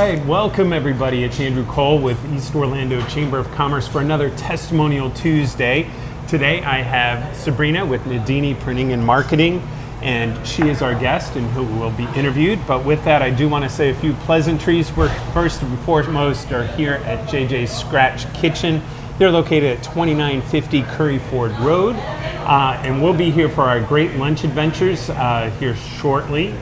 right, welcome everybody. It's Andrew Cole with East Orlando Chamber of Commerce for another Testimonial Tuesday. Today I have Sabrina with Nadini Printing and Marketing, and she is our guest and who will be interviewed. But with that, I do want to say a few pleasantries. We're first and foremost are here at JJ's Scratch Kitchen. They're located at 2950 Curry Ford Road, and we'll be here for our great lunch adventures here shortly,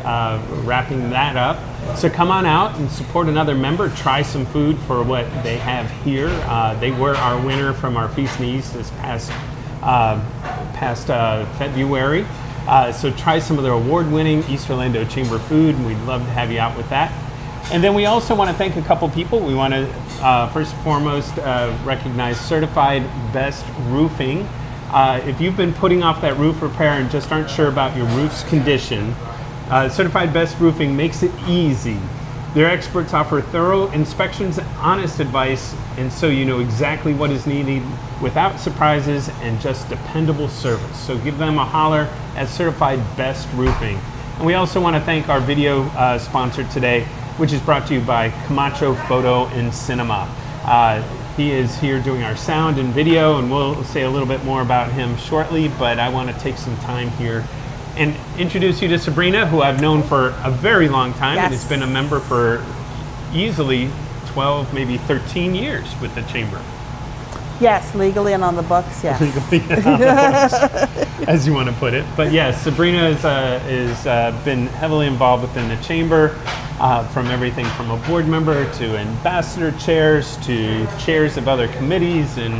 wrapping that up. So come on out and support another member, try some food for what they have here. They were our winner from our Feast in the East this past February. So try some of their award-winning East Orlando Chamber food, and we'd love to have you out with that. And then we also want to thank a couple people. We want to first and foremost recognize Certified Best Roofing. If you've been putting off that roof repair and just aren't sure about your roof's condition, Certified Best Roofing makes it easy. Their experts offer thorough inspections, honest advice, and so you know exactly what is needed without surprises and just dependable service. So give them a holler at Certified Best Roofing. And we also want to thank our video sponsor today, which is brought to you by Camacho Photo and Cinema. He is here doing our sound and video, and we'll say a little bit more about him shortly, but I want to take some time here and introduce you to Sabrina, who I've known for a very long time, and has been a member for easily 12, maybe 13 years with the Chamber. Yes, legally and on the books, yes. Legally and on the books, as you want to put it. But yes, Sabrina is been heavily involved within the Chamber, from everything from a board member to ambassador chairs to chairs of other committees, and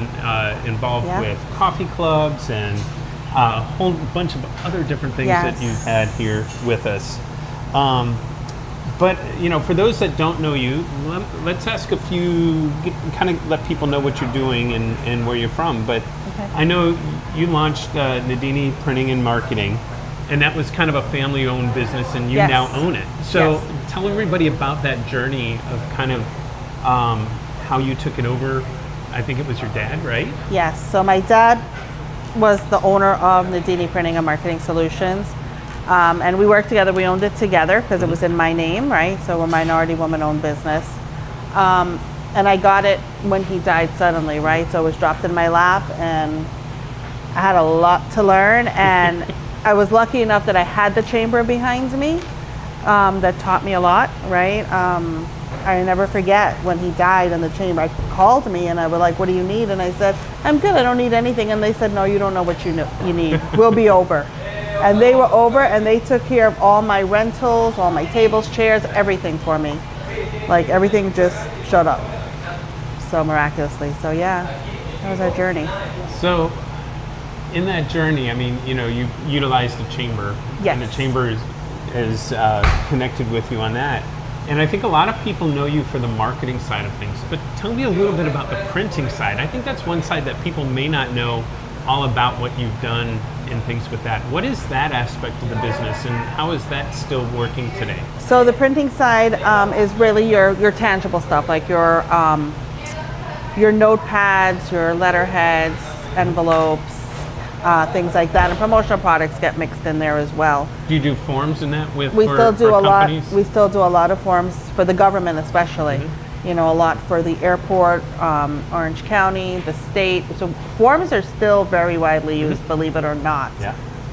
involved with coffee clubs and a whole bunch of other different things that you've had here with us. But you know, for those that don't know you, let's ask a few, kind of let people know what you're doing and where you're from. But I know you launched Nadini Printing and Marketing, and that was kind of a family-owned business, and you now own it. So tell everybody about that journey of kind of how you took it over. I think it was your dad, right? Yes, so my dad was the owner of Nadini Printing and Marketing Solutions. And we worked together, we owned it together because it was in my name, right? So we're a minority woman-owned business. And I got it when he died suddenly, right? So it was dropped in my lap, and I had a lot to learn. And I was lucky enough that I had the Chamber behind me that taught me a lot, right? I never forget when he died in the Chamber, I called me and I was like, what do you need? And I said, I'm good, I don't need anything. And they said, no, you don't know what you need. We'll be over. And they were over, and they took care of all my rentals, all my tables, chairs, everything for me. Like everything just showed up so miraculously. So yeah, that was our journey. So in that journey, I mean, you know, you utilized the Chamber, and the Chamber is connected with you on that. And I think a lot of people know you for the marketing side of things, but tell me a little bit about the printing side. I think that's one side that people may not know all about what you've done and things with that. What is that aspect of the business, and how is that still working today? So the printing side is really your tangible stuff, like your notepads, your letterheads, envelopes, things like that, and promotional products get mixed in there as well. Do you do forms in that with we still do a companies? lot. We still do a lot of forms for the government, especially. You know, a lot for the airport, Orange County, the state. So forms are still very widely used, believe it or not.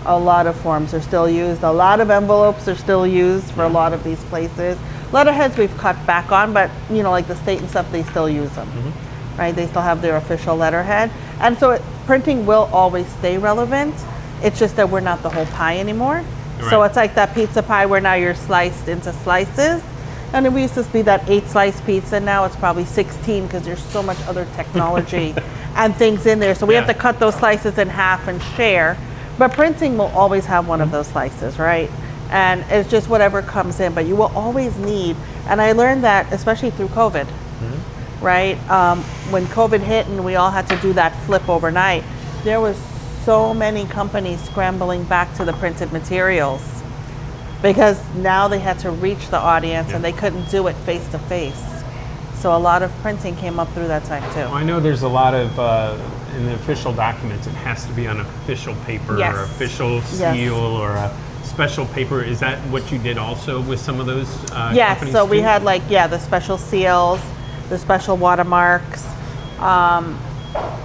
A lot of forms are still used. A lot of envelopes are still used for a lot of these places. Letterheads we've cut back on, but you know, like the state and stuff, they still use them, right? They still have their official letterhead. And so printing will always stay relevant. It's just that we're not the whole pie anymore. So it's like that pizza pie where now you're sliced into slices. And we used to be that 8-slice pizza. Now it's probably 16 because there's so much other technology and things in there. So we have to cut those slices in half and share. But printing will always have one of those slices, right? And it's just whatever comes in. But you will always need, and I learned that especially through COVID, right? When COVID hit and we all had to do that flip overnight, there was so many companies scrambling back to the printed materials, because now they had to reach the audience and they couldn't do it face to face. So a lot of printing came up through that time too. Well, I know there's a lot of, in the official documents, it has to be on official paper or official seal or a special paper, is that what you did also with some of those Yes, companies so we too? had like, the special seals, the special watermarks.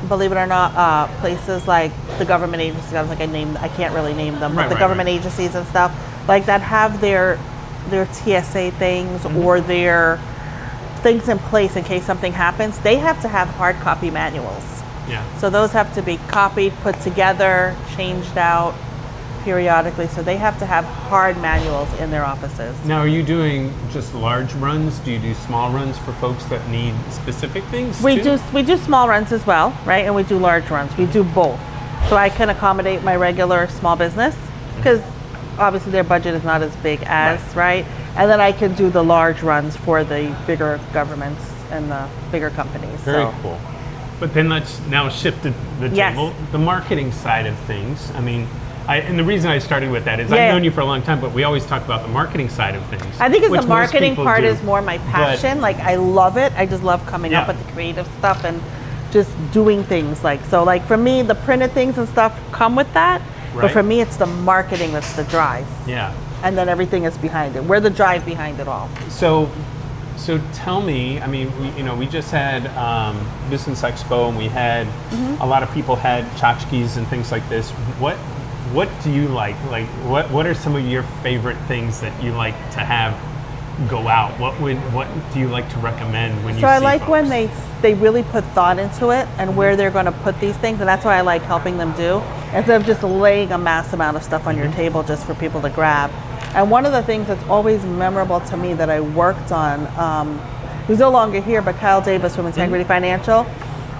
Believe it or not, places like the government agencies, I can't really name them, but Right, the right, government right. agencies and stuff like that have their TSA things or their things in place in case something happens. They have to have hard copy manuals. Yeah. So those have to be copied, put together, changed out periodically. So they have to have hard manuals in their offices. Now, are you doing just large runs? Do you do small runs for folks that need specific things? We too? do small runs as well, right? And we do large runs. We do both. So I can accommodate my regular small business because obviously their budget is not as big as, right? And then I can do the large runs for the bigger governments and the bigger companies. Very so. cool. But then let's now shift to the Yes. table, the marketing side of things. I mean, and the reason I started with that is Yeah. I've known you for a long time, but we always talk about the marketing side of things. I think it's which the most marketing people part do. is more my But- passion. Like I love it. I just love coming up Yeah. with the creative stuff and just doing things like for me the printed things and stuff come with that. But Right. for me it's the marketing that's the drive. Yeah. And then everything is behind it. We're the drive behind it all. So tell me, I mean, we just had Business Expo, and we had a lot of people had tchotchkes and things like this. What do you like? Like, what are some of your favorite things that you like to have go out? What do you like to recommend when you? So I see like folks? when they really put thought into it and where they're going to put these things, and that's why I like helping them do instead of just laying a mass amount of stuff on your table just for people to grab. And one of the things that's always memorable to me that I worked on, who's no longer here, but Kyle Davis from Integrity Financial,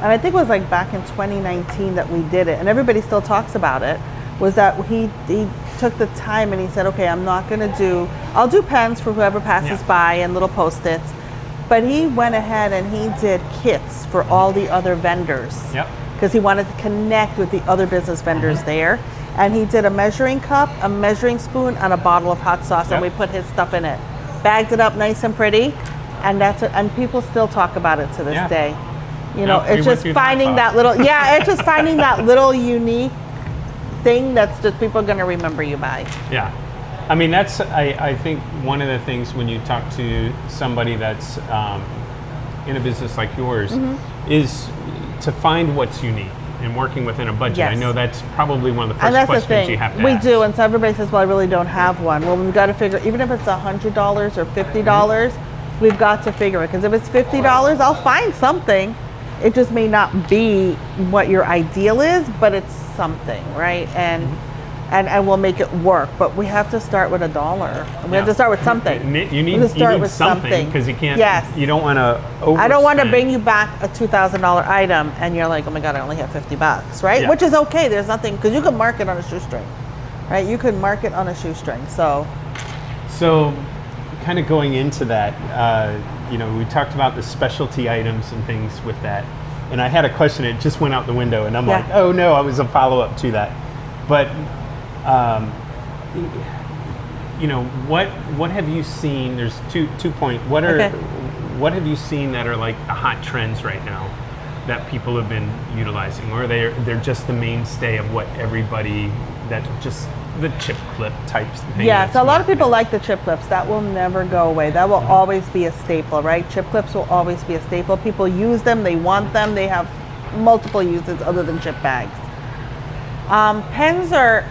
and I think it was like back in 2019 that we did it, and everybody still talks about it, was that he took the time and he said, okay, I'll do pens for whoever passes by and little Post-its, but he went ahead and he did kits for all the other vendors. Yep. Because he wanted to connect with the other business vendors there. And he did a measuring cup, a measuring spoon, and a bottle of hot sauce, and we put his stuff in it. Bagged it up nice and pretty, and that's it. And people still talk about it to this Yeah. day. You know, we it's went just through the hot finding sauce. that little, it's just finding that little unique thing that's just people are going to remember you by. Yeah. I mean, that's, I think one of the things when you talk to somebody that's in a business like yours is to find what's unique and working within a budget. Yes. I know that's probably one of the And first that's the questions thing. you have to We ask. do, and so everybody says, well, I really don't have one. Well, we've got to figure, even if it's $100 or $50, we've got to figure it. Because if it's $50, I'll find something. It just may not be what your ideal is, but it's something, right? And we'll make it work. But we have to start with $1. We have to start with something. You need something because you can't. Yes. You don't want to overspend. I don't want to bring you back a $2,000 item and you're like, oh my God, I only have $50, right? Yeah. Which is okay. There's nothing, because you can mark it on a shoestring, right? You can mark it on a shoestring. So kind of going into that, we talked about the specialty items and things with that. And I had a question, it just went out the window, and I'm like, oh no, I was a follow-up to that. But, what have you seen? There's two points. What have you seen that are like the hot trends right now that people have been utilizing, or they're just the mainstay of what everybody, that just the chip clip types thing? yeah, so a lot of people like the chip clips. That will never go away. That will always be a staple, right? Chip clips will always be a staple. People use them, they want them, they have multiple uses other than chip bags. Pens are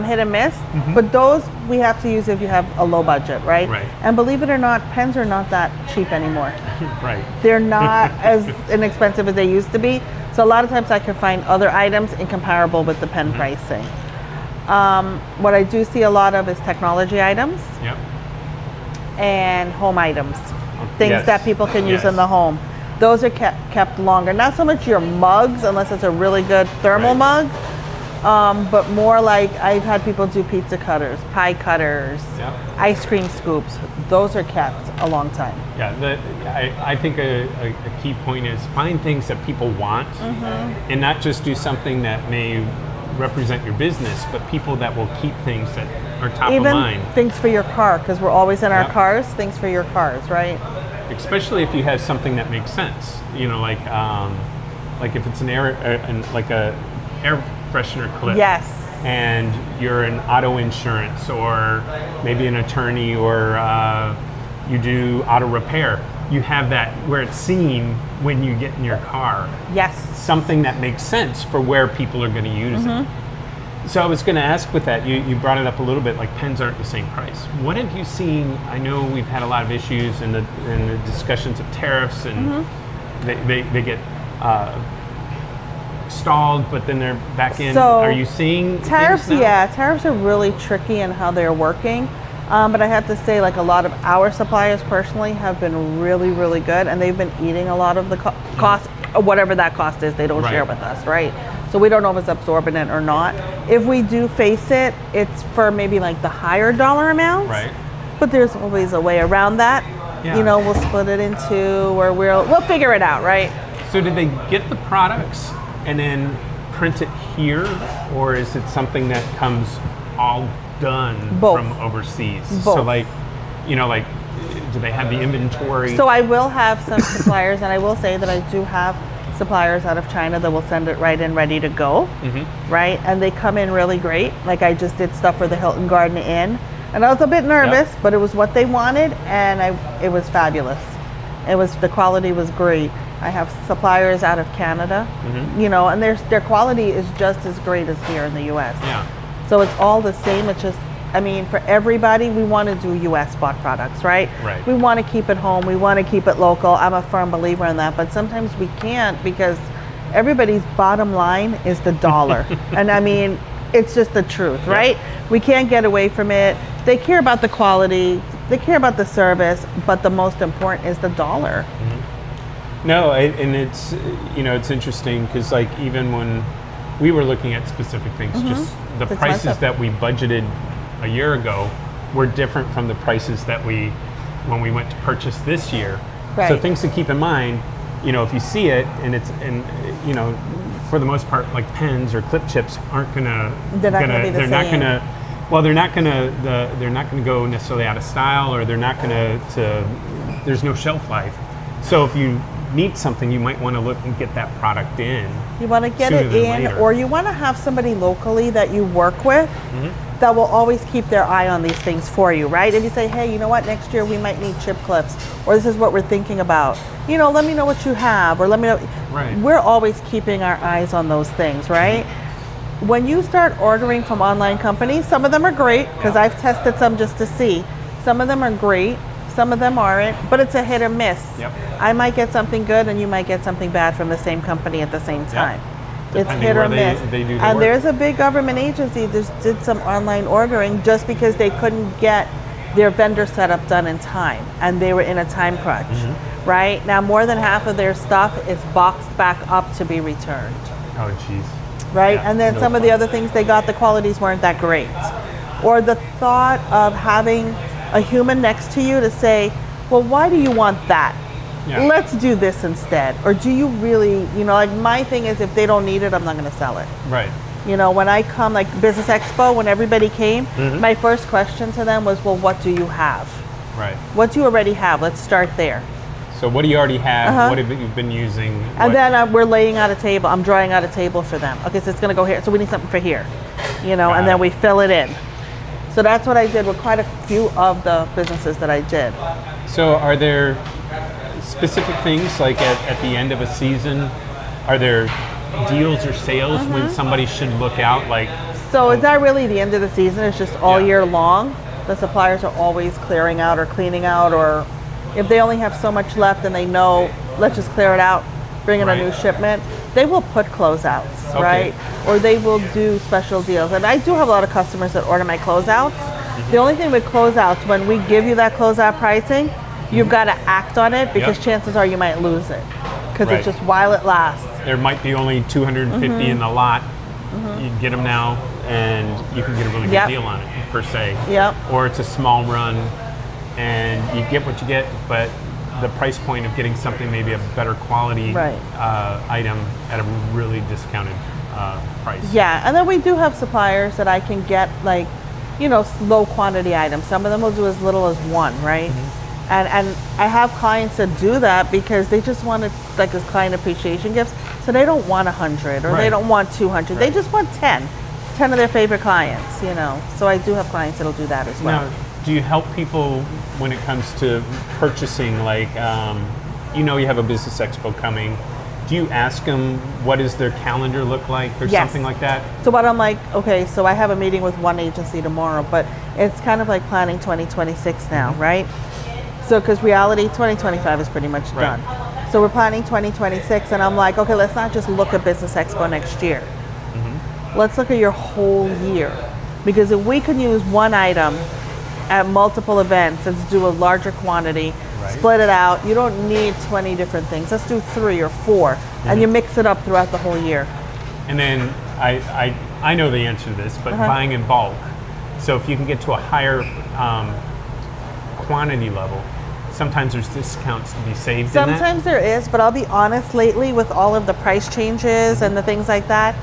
hit and miss, but those we have to use if you have a low budget, right? Right. And believe it or not, pens are not that cheap anymore. Right. They're not as inexpensive as they used to be. So a lot of times I can find other items incomparable with the pen pricing. What I do see a lot of is technology items Yep. and home items, things Yes. that people can use Yes. in the home. Those are kept longer. Not so much your mugs, unless it's a really good thermal Right. mug, but more like I've had people do pizza cutters, pie cutters, Yep. ice cream scoops. Those are kept a long time. Yeah, I think a key point is find things that people want, and not just do something that may represent your business, but people that will keep things that are top Even of mind. things for your car, because we're always in our Yep. cars, things for your cars, right? Especially if you have something that makes sense. Like if it's an air freshener clip. Yes. and you're in auto insurance or maybe an attorney or you do auto repair, you have that where it's seen when you get in your car. Yes. Something that makes sense for where people are going to use it. So I was going to ask with that, you brought it up a little bit, like pens aren't the same price. What have you seen? I know we've had a lot of issues in the discussions of tariffs, and they get stalled, but then they're back in. So are you seeing tariffs? things now? Yeah, tariffs are really tricky in how they're working. But I have to say, like, a lot of our suppliers personally have been really, really good, and they've been eating a lot of the cost, whatever that cost is. They don't share with us, right? So we don't know if it's absorbing it or not. If we do face it, it's for maybe like the higher dollar amounts. Right. But there's always a way around that. Yeah. You know, we'll split it in two, or we'll figure it out, right? So did they get the products and then print it here, or is it something that comes all done Both. from overseas? Both. So like, you know, like, do they have the inventory? So I will have some suppliers, and I will say that I do have suppliers out of China that will send it right in ready to go, right? And they come in really great. Like, I just did stuff for the Hilton Garden Inn, and I was a bit nervous, but it was what they wanted, and it was fabulous. The quality was great. I have suppliers out of Canada, you know, and their quality is just as great as here in the U.S. Yeah. So it's all the same. It's just, I mean, for everybody, we want to do U.S. bought products, right? Right. We want to keep it home. We want to keep it local. I'm a firm believer in that, but sometimes we can't because everybody's bottom line is the dollar. And I mean, it's just the truth, right? We can't get away from it. They care about the quality. They care about the service, but the most important is the dollar. No, and it's, you know, it's interesting because, like, even when we were looking at specific things, just the It's prices expensive. that we budgeted a year ago were different from the prices that when we went to purchase this year. So Right. things to keep in mind, you know, if you see it and you know, for the most part, like pens or clip chips aren't gonna They're not gonna be the they're not same. gonna well they're not gonna go necessarily out of style, or they're not gonna there's no shelf life. So if you need something, you might want to look and get that product in. You want to get sooner it than in, later. or you want to have somebody locally that you work with that will always keep their eye on these things for you, right? If you say, hey, you know what, next year we might need chip clips, or this is what we're thinking about, you know, let me know what you have, or let me know. Right. We're always keeping our eyes on those things, right? When you start ordering from online companies, some of them are great, because I've tested some just to see. Some of them are great, some of them aren't, but it's a hit or miss. Yep. I might get something good and you might get something bad from the same company at the same time. It's Depending hit or where miss. they do the And work. there's a big government agency that did some online ordering just because they couldn't get their vendor setup done in time, and they were in a time crunch, right? Now more than half of their stuff is boxed back up to be returned, Oh, jeez. right? Yeah, And then no some of fun. the other things they got, the qualities weren't that great. Or the thought of having a human next to you to say, well, why do you want that? Yeah. Let's do this instead. Or do you really, you know, like my thing is if they don't need it, I'm not going to sell it. Right. You know, when I come, like Business Expo, when everybody came, my first question to them was, well, what do you have? Right. What do you already have? Let's start there. So what do you already have? What have you been using? And then we're laying out a table. I'm drawing out a table for them. Okay, so it's going to go here. So we need something for here, you know, Got and then it. we fill it in. So that's what I did with quite a few of the businesses that I did. So are there specific things like at the end of a season? Are there deals or sales when somebody should look out? Like, So it's not really the end of the season. It's just all Yeah. year long. The suppliers are always clearing out or cleaning out, or if they only have so much left and they know, let's just clear it out, bring in a Right. new shipment, they will put closeouts, Okay. right? Or they will do special deals. And I do have a lot of customers that order my closeouts. The only thing with closeouts, when we give you that closeout pricing, you've got to act on it, because Yep. chances are you might lose it. Because Right. it's just while it lasts. there might be only 250 in the lot. You get them now, and you can get a really good Yep. deal on it, per se. Yep. Or it's a small run, and you get what you get, but the price point of getting something maybe a better quality Right. item at a really discounted price. Yeah, and then we do have suppliers that I can get, like, you know, low quantity items. Some of them will do as little as one, right? And I have clients that do that because they just want it like as client appreciation gifts. So they don't want 100 or they Right. don't want 200. They Right. just want 10. 10 of their favorite clients, you know. So I do have clients that'll do that as well. Now, do you help people when it comes to purchasing? Like, you know, you have a business expo coming. Do you ask them what does their calendar look like or Yes. something like that? So what I'm like, okay, so I have a meeting with one agency tomorrow, but it's kind of like planning 2026 now, right? So because reality 2025 is pretty much Right. done. So we're planning 2026 and I'm like, okay, let's not just look at Business Expo next year. Let's look at your whole year. Because if we can use one item at multiple events and do a larger quantity, Right. split it out, you don't need 20 different things. Let's do 3 or 4 and you mix it up throughout the whole year. And then I know the answer to this, but buying in bulk. So if you can get to a higher quantity level, sometimes there's discounts to be saved in that. Sometimes there is, but I'll be honest, lately with all of the price changes and the things like that,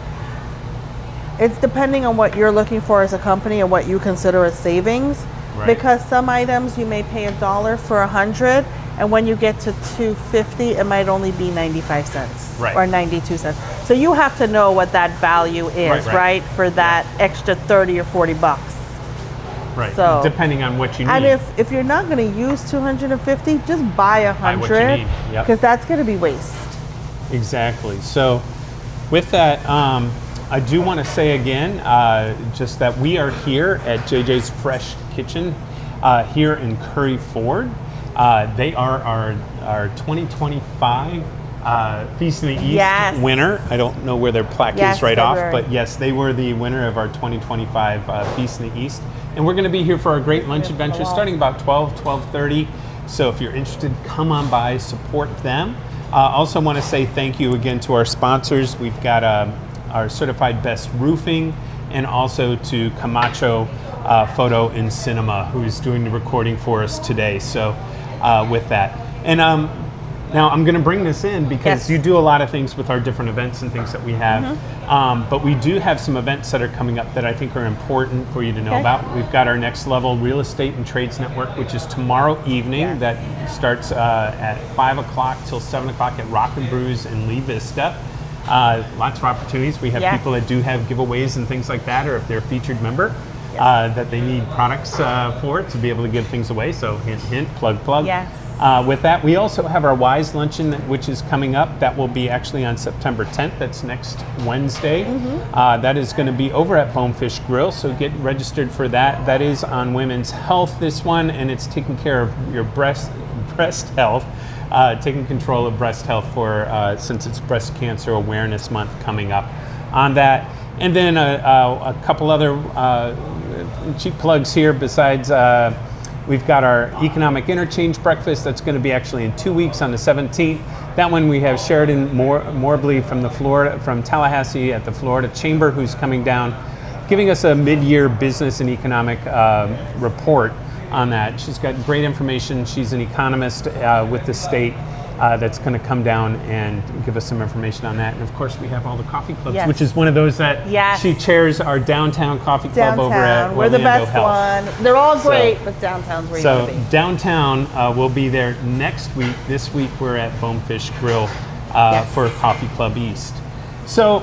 it's depending on what you're looking for as a company and what you consider as savings. Right. Because some items you may pay $1 for 100, and when you get to 250, it might only be 95 cents Right. or 92 cents. So you have to know what that value is, Right. right? For that extra 30 or 40 bucks. Right. So- Depending on what you need. And if you're not going to use 250, just buy Buy what you 100, need, yep. because that's going to be waste. Exactly. So with that, I do want to say again, just that we are here at JJ's Fresh Kitchen here in Curry Ford. They are our 2025 Feast in the East Yes. winner. I don't know where their plaque Yes, is right February. off, but yes, they were the winner of our 2025 Feast in the East. And we're going to be here for our great lunch adventure starting about 12:30. So if you're interested, come on by, support them. Also want to say thank you again to our sponsors. We've got our Certified Best Roofing, and also to Camacho Photo and Cinema, who's doing the recording for us today. So with that. And now I'm going to bring this in because Yes. you do a lot of things with our different events and things that we have. But we do have some events that are coming up that I think are important for you to know Okay. about. We've got our Next Level Real Estate and Trades Network, which is tomorrow evening. Yes. That starts at 5 o'clock till 7 o'clock at Rock and Brews in Lee Vista. Lots of opportunities. We have Yes. people that do have giveaways and things like that, or if they're a featured member, that they need products for to be able to give things away. So hint, hint, plug, plug. Yes. With that, we also have our Wise Luncheon, which is coming up. That will be actually on September 10th. That's next Wednesday. That is going to be over at Bonefish Grill, so get registered for that. That is on women's health, this one, and it's taking care of your breast health, taking control of breast health for since it's Breast Cancer Awareness Month coming up on that. And then a couple other cheap plugs here besides. We've got our Economic Interchange Breakfast. That's going to be actually in 2 weeks on the 17th. That one we have Sheridan Morbley from Tallahassee at the Florida Chamber, who's coming down, giving us a mid-year business and economic report on that. She's got great information. She's an economist with the state that's going to come down and give us some information on that. And of course, we have all the coffee clubs, Yes. which is one of those that Yes. she chairs our downtown coffee club over at Downtown, we're the Orlando best Health. one. They're all So- great, but downtown's where you So want to be. downtown, we'll be there next week. This week we're at Bonefish Grill Yes. for Coffee Club East. So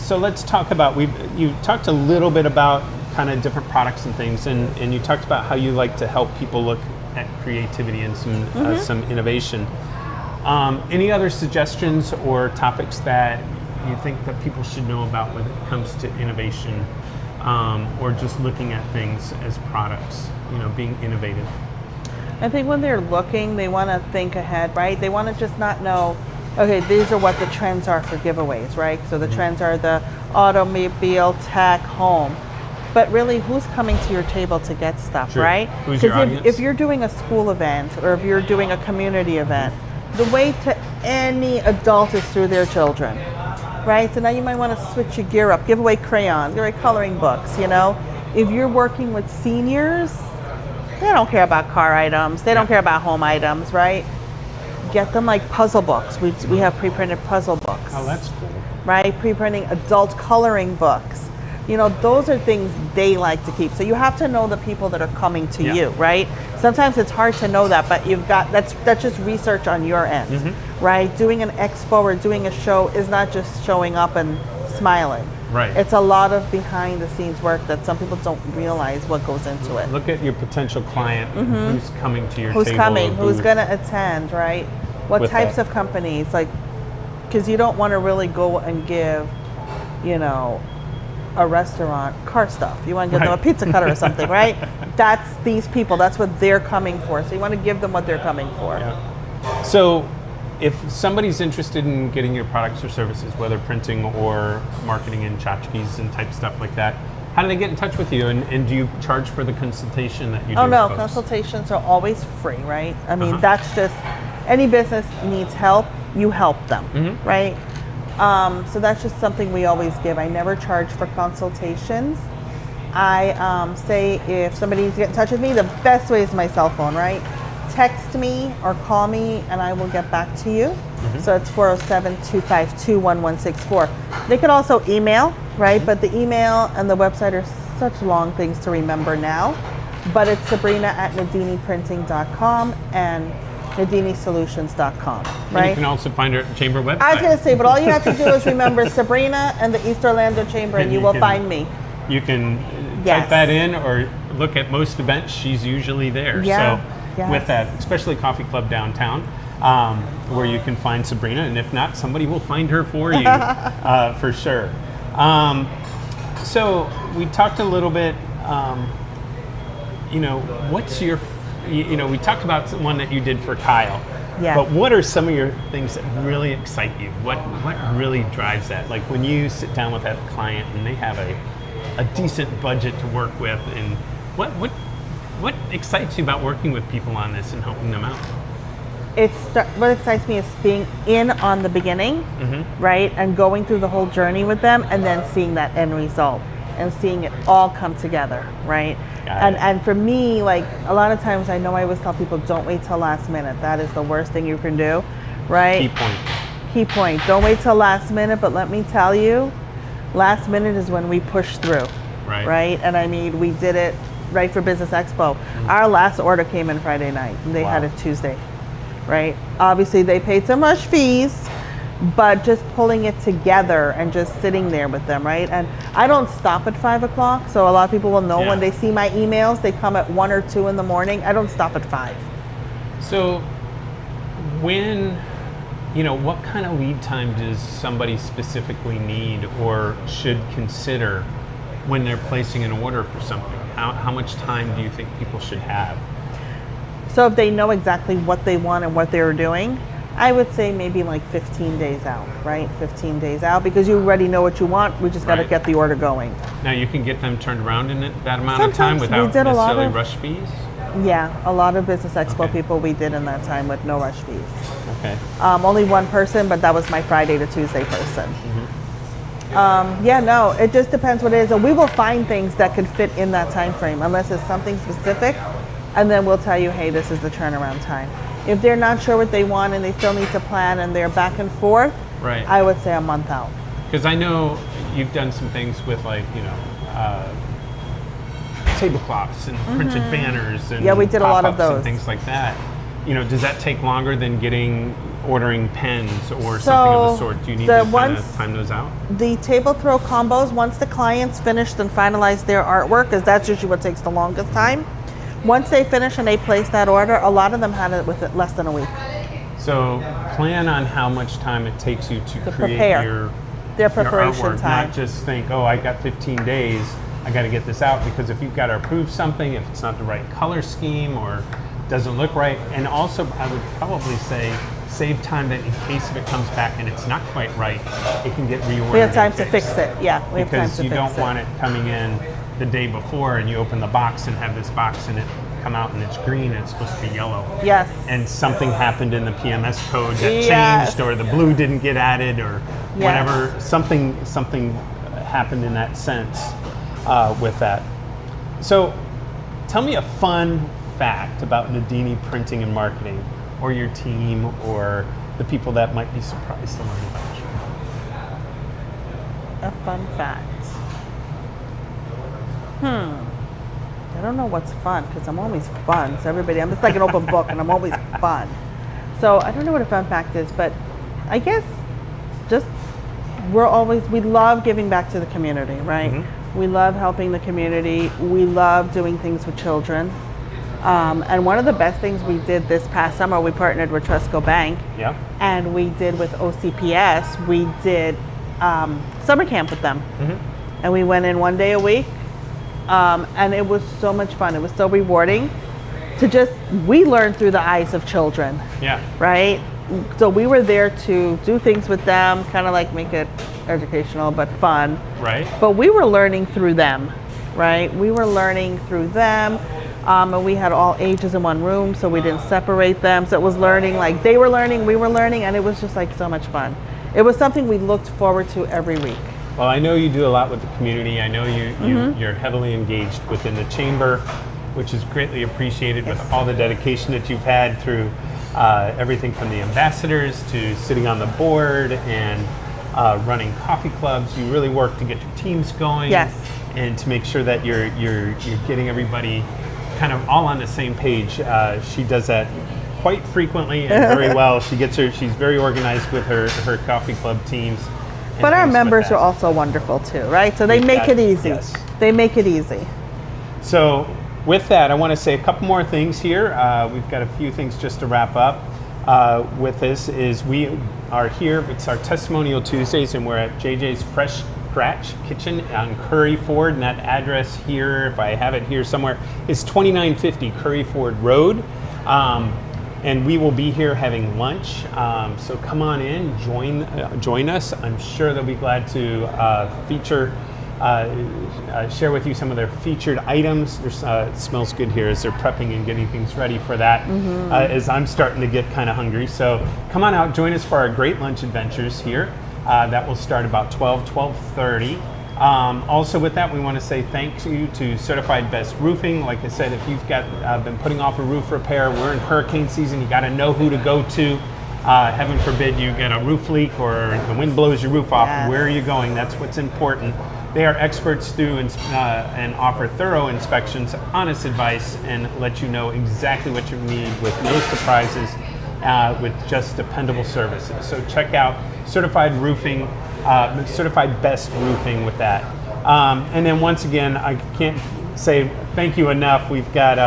let's talk about, you talked a little bit about kind of different products and things, and you talked about how you like to help people look at creativity and some innovation. Any other suggestions or topics that you think that people should know about when it comes to innovation, or just looking at things as products, being innovative? I think when they're looking, they want to think ahead, right? They want to just not know, okay, these are what the trends are for giveaways, right? So the trends are the automobile, tech, home. But really, who's coming to your table to get stuff, Sure. right? Who's your Because audience? if you're doing a school event or if you're doing a community event, the way to any adult is through their children, right? So now you might want to switch your gear up, give away crayons, give away coloring books, If you're working with seniors, they don't care about car items, they don't care about home items, right? Get them like puzzle books. We have pre-printed puzzle books. Oh, that's cool. Right? Pre-printing adult coloring books. Those are things they like to keep. So you have to know the people that are coming to Yeah. you, right? Sometimes it's hard to know that, but that's just research on your end, right? Doing an expo or doing a show is not just showing up and smiling, Right. It's a lot of behind the scenes work that some people don't realize what goes into it. Look at your potential client who's coming to your Who's table. coming, or who's booth. going to attend, right? What With types that. of companies, like, because you don't want to really go and give, you know, a restaurant car stuff. You want to give them a Right. pizza cutter or something, right? That's these people, that's what they're coming for. So you want to give them what they're coming for. Yeah. So, if somebody's interested in getting your products or services, whether printing or marketing and tchotchkes and type stuff like that, how do they get in touch with you? And do you charge for the consultation that you do? Oh no, with folks? consultations are always free, right? I mean, Uh-huh. that's just, any business needs help, you help them, Mm-hmm. right? So that's just something we always give. I never charge for consultations. I say if somebody needs to get in touch with me, the best way is my cell phone, right? Text me or call me and I will get back to you. So it's 407-252-1164. They could also email, right? But the email and the website are such long things to remember now. But it's Sabrina@NadiniPrinting.com and NadiniSolutions.com, And right? you can also find her at the Chamber website. I was going to say, but all you have to do is remember Sabrina and the East Orlando Chamber and And you you will can- find me. You can Yes. type that in or look at most events. She's usually there. Yeah, So yes. with that, especially Coffee Club downtown, where you can find Sabrina. And if not, somebody will find her for you for sure. So we talked a little bit, you know, what's your, you know, we talked about one that you did for Kyle. Yeah. But what are some of your things that really excite you? What really drives that? Like when you sit down with that client and they have a decent budget to work with, and what excites you about working with people on this and helping them out? What excites me is being in on the beginning, right? And going through the whole journey with them and then seeing that end result and seeing it all come together, right? Got it. And for me, like a lot of times I know I always tell people, don't wait till last minute. That is the worst thing you can do, right? Key point. Key point. Don't wait till last minute, but let me tell you, last minute is when we push through, Right. right? And I mean, we did it right for Business Expo. Our last order came in Friday night, and they had Wow. it Tuesday, right? Obviously, they paid some rush fees, but just pulling it together and just sitting there with them, right? And I don't stop at 5 o'clock, so a lot of people will know Yeah. when they see my emails, they come at 1 or 2 in the morning. I don't stop at 5. So when, you know, what kind of lead time does somebody specifically need or should consider when they're placing an order for something? How much time do you think people should have? So if they know exactly what they want and what they're doing, I would say maybe like 15 days out, right? 15 days out, because you already know what you want. We just got to Right. get the order going. Now you can get them turned around in that amount of time Sometimes we without did a lot necessarily of- rush fees? Yeah, a lot of Business Expo Okay. people we did in that time with no rush fees. Okay. Only one person, but that was my Friday to Tuesday person. Mm-hmm. Yeah, no, it just depends what it is. And we will find things that could fit in that time frame, unless it's something specific, and then we'll tell you, hey, this is the turnaround time. If they're not sure what they want and they still need to plan and they're back and forth, Right. I would say a month out. Because I know you've done some things with, like, you know, tablecloths and printed banners and Mm-hmm. Yeah, we did a lot of pop-ups and those. things like that. You know, does that take longer than ordering pens or something of So, the sort? Do you need the to kind ones- of time those out? The table throw combos, once the clients finished and finalized their artwork, because that's usually what takes the longest time, once they finish and they place that order, a lot of them had it with less than a week. So plan on how much time it takes you to create prepare. Their your preparation artwork, time. not just think, oh, I got 15 days, I got to get this out, because if you've got to approve something, if it's not the right color scheme or doesn't look right, and also I would probably say save time that in case if it comes back and it's not quite right, it can get reordered. We have time and to fixed. fix it. Yeah, we have time Because to you fix don't it. want it coming in the day before and you open the box and have this box and it come out and it's green and it's supposed to be yellow. Yes. And something happened in the PMS code that Yes. changed, or the blue didn't get added, or Yes. whatever. Something happened in that sense with that. So, tell me a fun fact about Nadini Printing and Marketing, or your team, or the people that might be surprised to learn about you. A fun fact. I don't know what's fun, because I'm always fun. So I'm just like an open book, and I'm always fun. So I don't know what a fun fact is, but I guess just we love giving back to the community, right? Mm-hmm. We love helping the community. We love doing things with children. And one of the best things we did this past summer, we partnered with Trustco Bank. Yeah. And we did with OCPS, we did summer camp with them. Mm-hmm. And we went in 1 day a week. And it was so much fun. It was so rewarding we learned through the eyes of children. Yeah. Right? So we were there to do things with them, kind of like make it educational but fun. Right. But we were learning through them, right? We were learning through them. And we had all ages in one room, so we didn't separate them. So it was learning, like they were learning, we were learning, and it was just like so much fun. It was something we looked forward to every week. Well, I know you do a lot with the community. I know you're heavily engaged within the chamber, which is greatly appreciated with all the dedication that you've had through everything from the ambassadors to sitting on the board and running coffee clubs. You really work to get your teams going. Yes. And to make sure that you're getting everybody kind of all on the same page. She does that quite frequently and very well. She's very organized with her coffee club teams. But our members are also wonderful too, right? So they make it easy. Yes. They make it easy. So with that, I want to say a couple more things here. We've got a few things just to wrap up with this. Is we are here, it's our Testimonial Tuesdays, and we're at JJ's Fresh Scratch Kitchen on Curry Ford, and that address here, if I have it here somewhere, is 2950 Curry Ford Road. And we will be here having lunch. So come on in, join us. I'm sure they'll be glad to share with you some of their featured items. It smells good here as they're prepping and getting things ready for that, as I'm starting to get kind of hungry. So come on out, join us for our great lunch adventures here. That will start about 12:30. Also with that, we want to say thank you to Certified Best Roofing. Like I said, if you've been putting off a roof repair, we're in hurricane season, you got to know who to go to. Heaven forbid you get a roof leak or the wind blows your roof off. Yes. Where are you going? That's what's important. They are experts and offer thorough inspections, honest advice, and let you know exactly what you need with no surprises, with just dependable services. So check out Certified Best Roofing with that. And then once again, I can't say thank you enough. We've got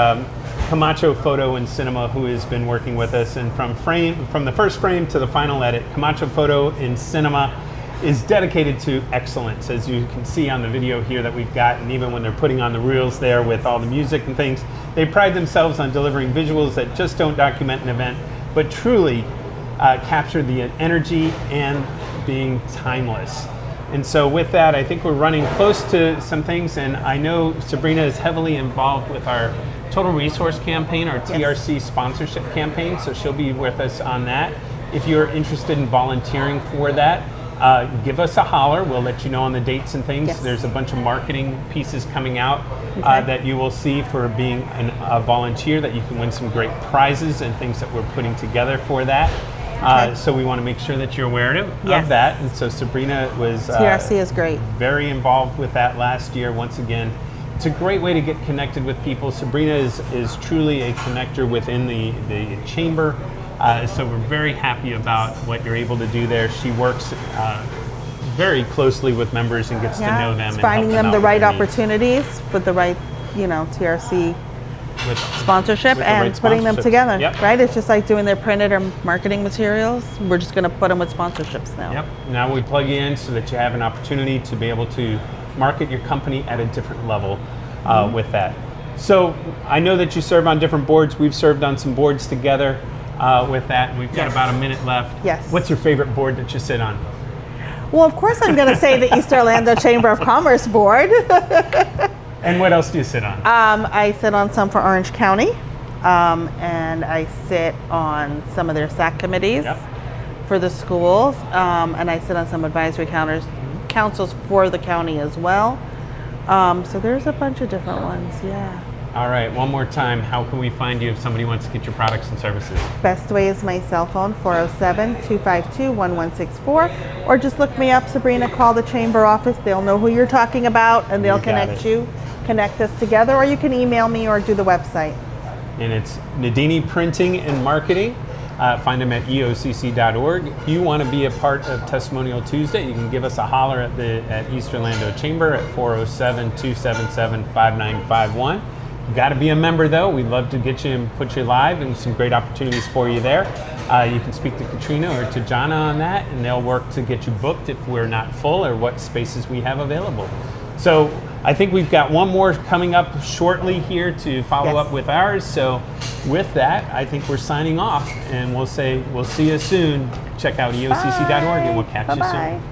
Camacho Photo and Cinema, who has been working with us, and from the first frame to the final edit, Camacho Photo and Cinema is dedicated to excellence, as you can see on the video here that we've got, and even when they're putting on the reels there with all the music and things, they pride themselves on delivering visuals that just don't document an event, but truly capture the energy and being timeless. And so with that, I think we're running close to some things, and I know Sabrina is heavily involved with our Total Resource Campaign, our TRC sponsorship campaign, so she'll be with us on that. If you're interested in volunteering for that, give us a holler. We'll let you know on the dates and things. Yes. There's a bunch of marketing pieces coming out that you will see for being a volunteer, that you can win some great prizes and things that we're putting together for that. So we want to make sure that you're aware of that. And so Sabrina was TRC is great. Very involved with that last year. Once again, it's a great way to get connected with people. Sabrina is truly a connector within the chamber. So we're very happy about what you're able to do there. She works very closely with members and gets to know them. It's and finding help them the out right with their needs. opportunities with the right, TRC sponsorship, with the and right putting them sponsorships. together, Yep. right? It's just like doing their printed or marketing materials. We're just going to put them with sponsorships now. Yep. Now we plug you in so that you have an opportunity to be able to market your company at a different level with that. So I know that you serve on different boards. We've served on some boards together with that, and we've got about a minute left. Yes. What's your favorite board that you sit on? Well, of course, I'm going to say the East Orlando Chamber of Commerce Board. And what else do you sit on? I sit on some for Orange County, and I sit on some of their SAC committees for the schools, and I sit on some advisory councils for the county as well. So there's a bunch of different ones, All right, one more time, how can we find you if somebody wants to get your products and services? Best way is my cell phone, 407-252-1164, or just look me up, Sabrina, call the chamber office. They'll know who you're talking about, and they'll connect us together, or you can email me or do the website. And it's Nadini Printing and Marketing. Find them at eocc.org. If you want to be a part of Testimonial Tuesday, you can give us a holler at East Orlando Chamber at 407-277-5951. You got to be a member though. We'd love to get you and put you live, and some great opportunities for you there. You can speak to Katrina or to Jana on that, and they'll work to get you booked if we're not full or what spaces we have available. So I think we've got one more coming up shortly here to follow up with ours. So with that, I think we're signing off, and we'll say we'll see you soon. Check out eocc.org, and we'll catch you soon.